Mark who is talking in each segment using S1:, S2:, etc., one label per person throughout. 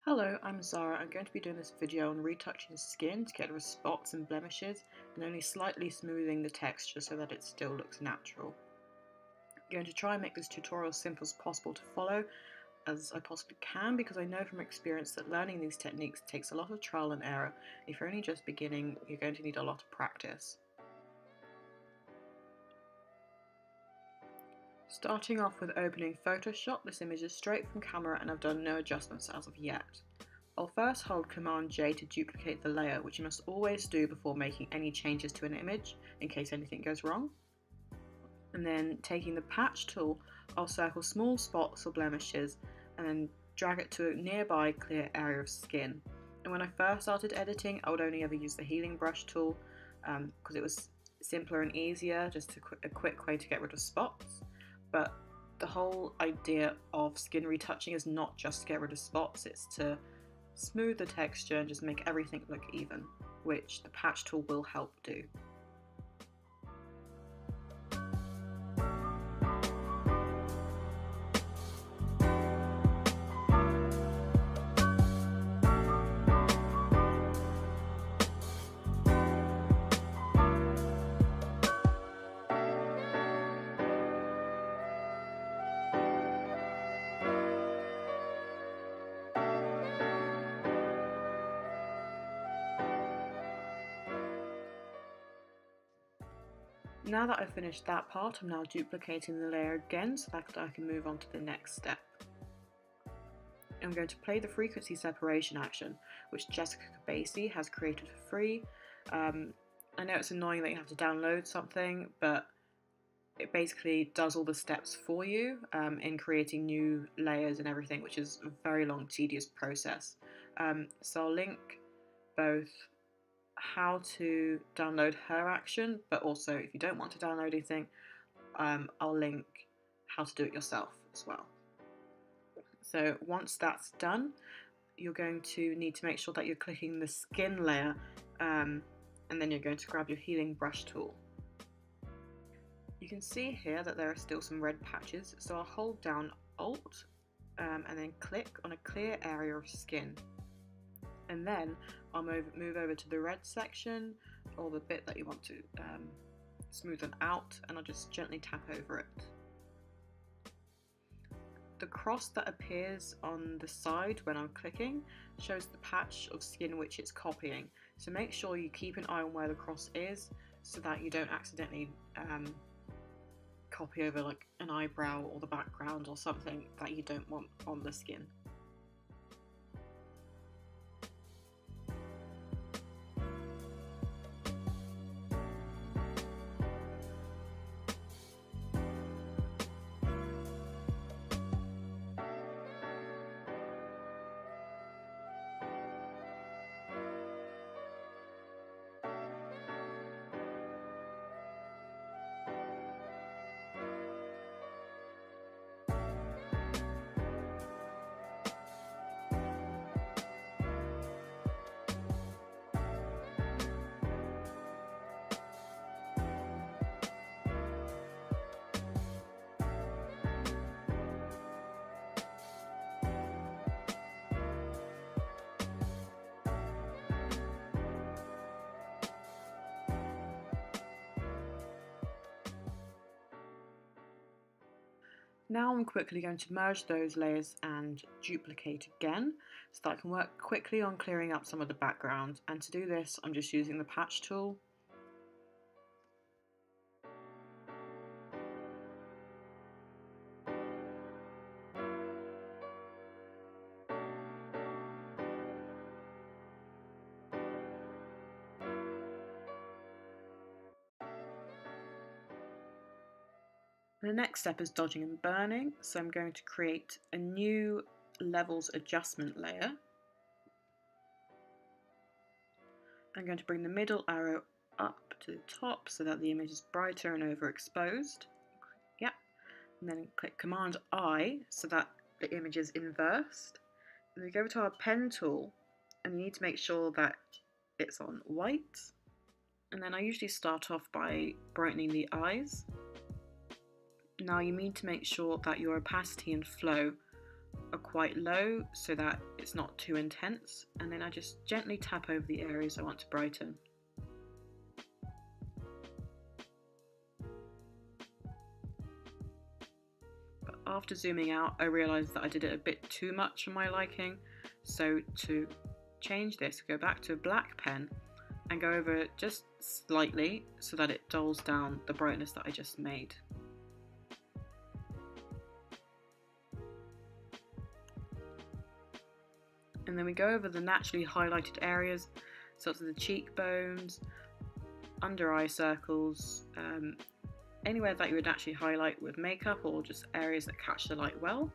S1: Hello, I'm Zara. I'm going to be doing this video on retouching skin to get rid of spots and blemishes and only slightly smoothing the texture so that it still looks natural. I'm going to try and make this tutorial as simple as possible to follow as I possibly can because I know from experience that learning these techniques takes a lot of trial and error. If you're only just beginning, you're going to need a lot of practice. Starting off with opening Photoshop, this image is straight from camera and I've done no adjustments as of yet. I'll first hold Command J to duplicate the layer, which you must always do before making any changes to an image in case anything goes wrong. And then taking the patch tool, I'll circle small spots or blemishes and then drag it to a nearby clear area of skin. And when I first started editing, I would only ever use the healing brush tool because it was simpler and easier, just a quick way to get rid of spots. But the whole idea of skin retouching is not just to get rid of spots, it's to smooth the texture and just make everything look even, which the patch tool will help do. Now that I've finished that part, I'm now duplicating the layer again so that I can move on to the next step. I'm going to play the frequency separation action, which Jessica Cabasi has created for free. I know it's annoying that you have to download something, but it basically does all the steps for you in creating new layers and everything, which is a very long, tedious process. So I'll link both how to download her action, but also if you don't want to download anything, I'll link how to do it yourself as well. So once that's done, you're going to need to make sure that you're clicking the skin layer and then you're going to grab your healing brush tool. You can see here that there are still some red patches, so I'll hold down Alt and then click on a clear area of skin. And then I'll move over to the red section or the bit that you want to smoothen out, and I'll just gently tap over it. The cross that appears on the side when I'm clicking shows the patch of skin which it's copying, so make sure you keep an eye on where the cross is so that you don't accidentally copy over like an eyebrow or the background or something that you don't want on the skin. Now I'm quickly going to merge those layers and duplicate again so that I can work quickly on clearing up some of the background, and to do this I'm just using the patch tool. The next step is dodging and burning, so I'm going to create a new levels adjustment layer. I'm going to bring the middle arrow up to the top so that the image is brighter and overexposed. Yep. And then click Command I so that the image is inversed. And we go to our pen tool and you need to make sure that it's on white. And then I usually start off by brightening the eyes. Now you need to make sure that your opacity and flow are quite low so that it's not too intense, and then I just gently tap over the areas I want to brighten. But after zooming out, I realised that I did it a bit too much for my liking, so to change this, go back to a black pen and go over it just slightly so that it dulls down the brightness that I just made. And then we go over the naturally highlighted areas, such as the cheekbones, under eye circles, anywhere that you would actually highlight with makeup or just areas that catch the light well.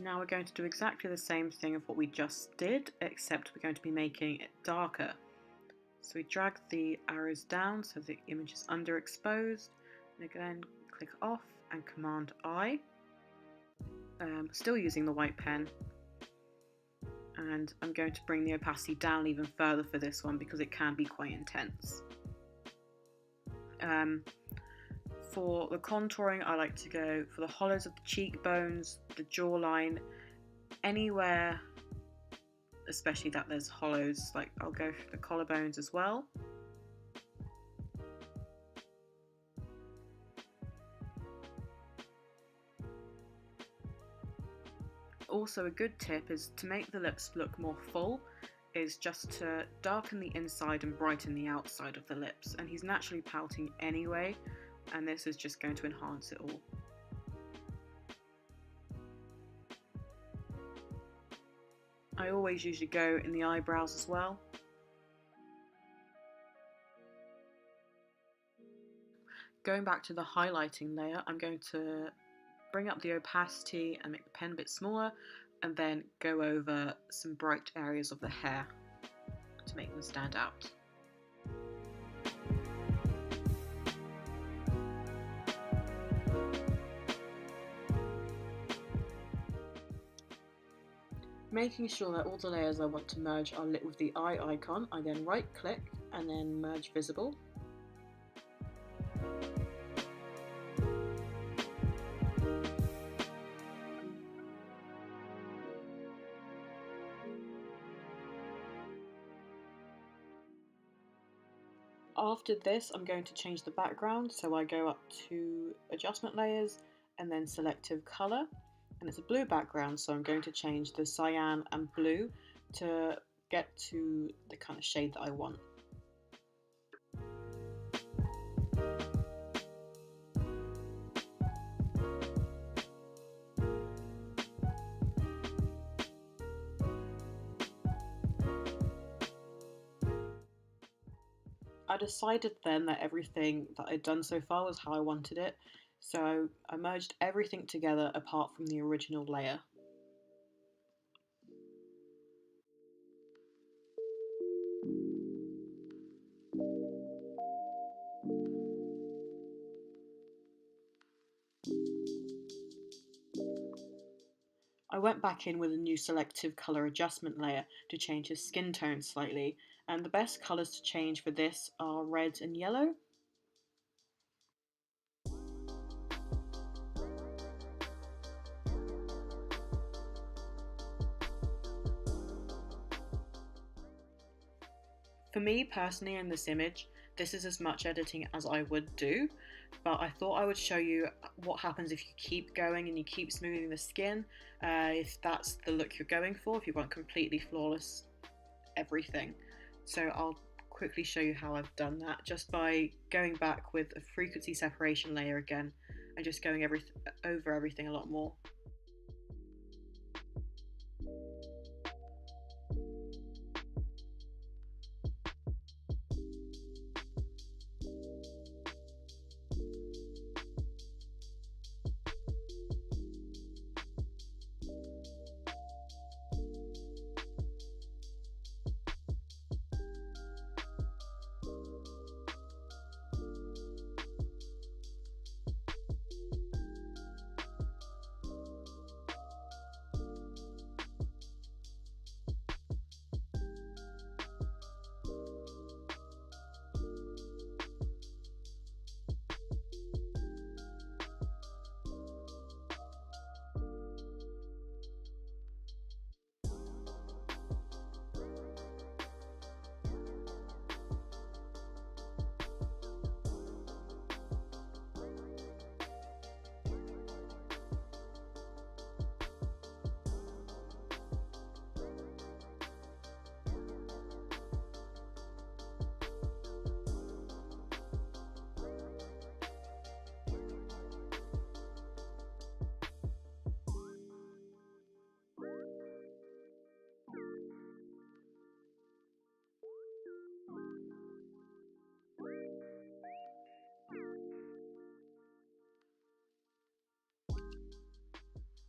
S1: Now we're going to do exactly the same thing of what we just did, except we're going to be making it darker. So we drag the arrows down so the image is underexposed, and again click off and Command I, still using the white pen, and I'm going to bring the opacity down even further for this one because it can be quite intense. For the contouring, I like to go for the hollows of the cheekbones, the jawline, anywhere, especially that there's hollows, like I'll go for the collarbones as well. Also, a good tip is to make the lips look more full is just to darken the inside and brighten the outside of the lips, and he's naturally pouting anyway, and this is just going to enhance it all. I always usually go in the eyebrows as well. Going back to the highlighting layer, I'm going to bring up the opacity and make the pen a bit smaller, and then go over some bright areas of the hair to make them stand out. Making sure that all the layers I want to merge are lit with the eye icon, I then right click and then merge visible. After this, I'm going to change the background, so I go up to adjustment layers and then selective color, and it's a blue background, so I'm going to change the cyan and blue to get to the kind of shade that I want. I decided then that everything that I'd done so far was how I wanted it, so I merged everything together apart from the original layer. I went back in with a new selective colour adjustment layer to change his skin tone slightly, and the best colours to change for this are red and yellow. For me personally in this image, this is as much editing as I would do, but I thought I would show you what happens if you keep going and you keep smoothing the skin, if that's the look you're going for, if you want completely flawless everything. So I'll quickly show you how I've done that just by going back with a frequency separation layer again and just going over everything a lot more.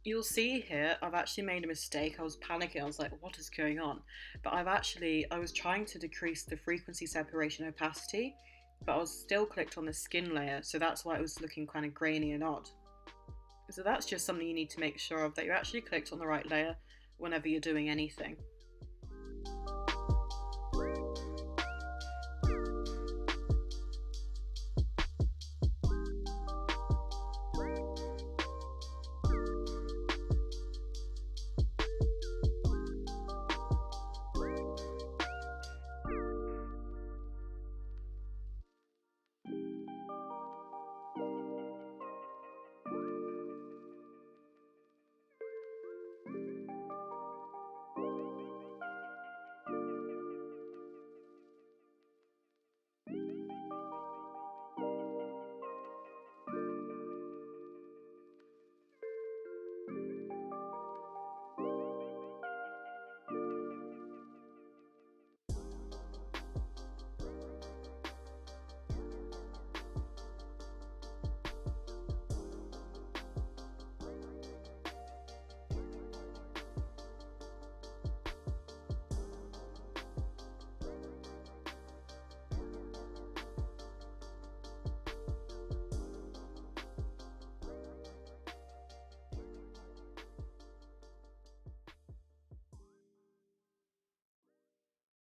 S1: You'll see here, I've actually made a mistake. I was panicking. I was like, what is going on? But I was trying to decrease the frequency separation opacity, but I was still clicked on the skin layer. So that's why it was looking kind of grainy and odd. So that's just something you need to make sure of, that you're actually clicked on the right layer whenever you're doing anything.